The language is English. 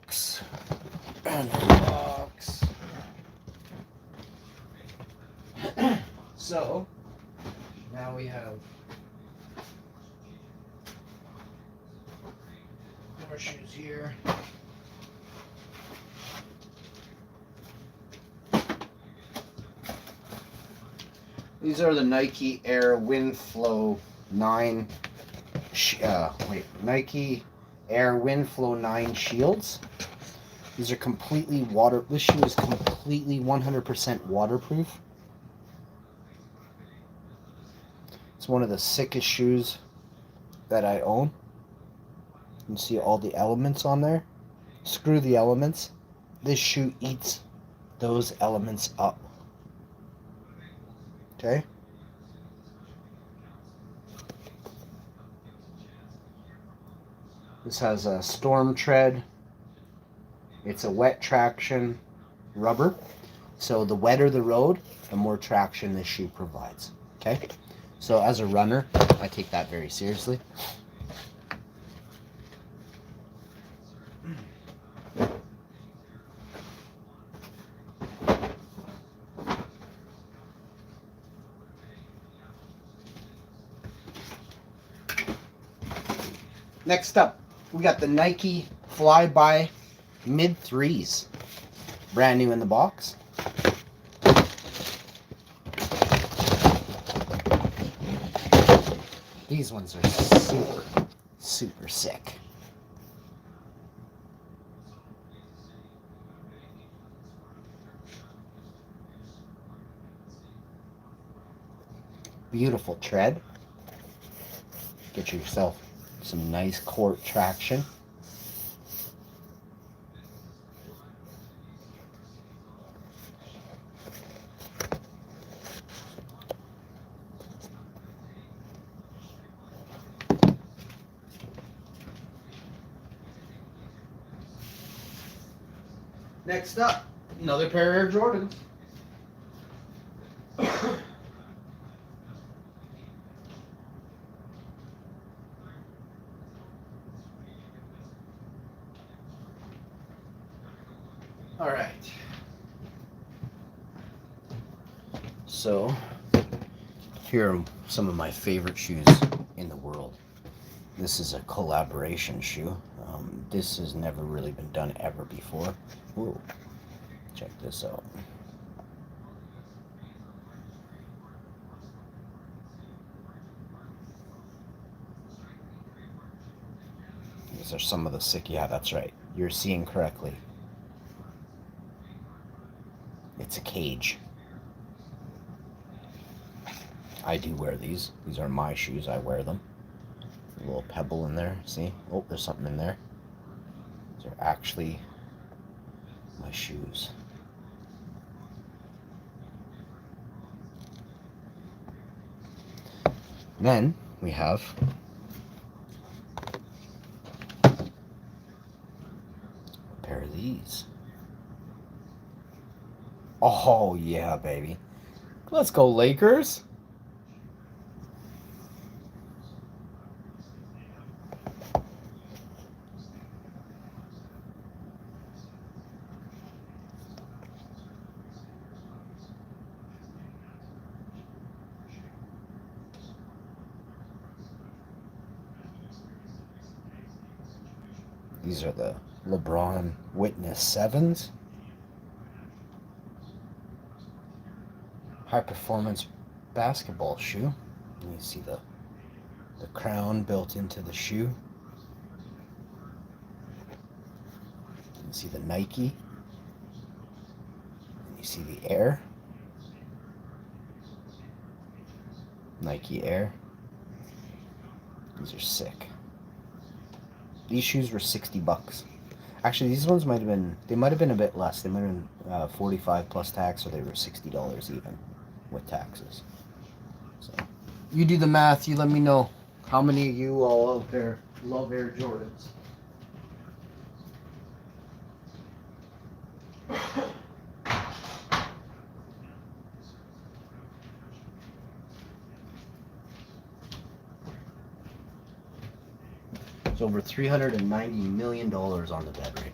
box. Another box. So, now we have more shoes here. These are the Nike Air WindFlow 9. Nike Air WindFlow 9 shields. These are completely water. This shoe is completely 100% waterproof. It's one of the sickest shoes that I own. You can see all the elements on there. Screw the elements. This shoe eats those elements up. Okay? This has a storm tread. It's a wet traction rubber. So the wetter the road, the more traction this shoe provides. Okay? So as a runner, I take that very seriously. Next up, we got the Nike Flyby Mid 3s. Brand new in the box. These ones are super sick. Beautiful tread. Get yourself some nice court traction. Next up, another pair of Air Jordans. All right. So, here are some of my favorite shoes in the world. This is a collaboration shoe. This has never really been done ever before. Whoa. Check this out. These are some of the sick. Yeah, that's right. You're seeing correctly. It's a cage. I do wear these. These are my shoes. I wear them. A little pebble in there. See? Oh, there's something in there. These are actually my shoes. Then we have a pair of these. Oh yeah, baby. Let's go, Lakers. These are the LeBron Witness 7s. High performance basketball shoe. And you see the crown built into the shoe. You see the Nike. And you see the Air. Nike Air. These are sick. These shoes were $60. Actually, these ones might have been a bit less. They might have been 45 plus tax, or they were $60 even with taxes. So you do the math. You let me know how many of you all out there love Air Jordans. It's over $390 million on the bed right now.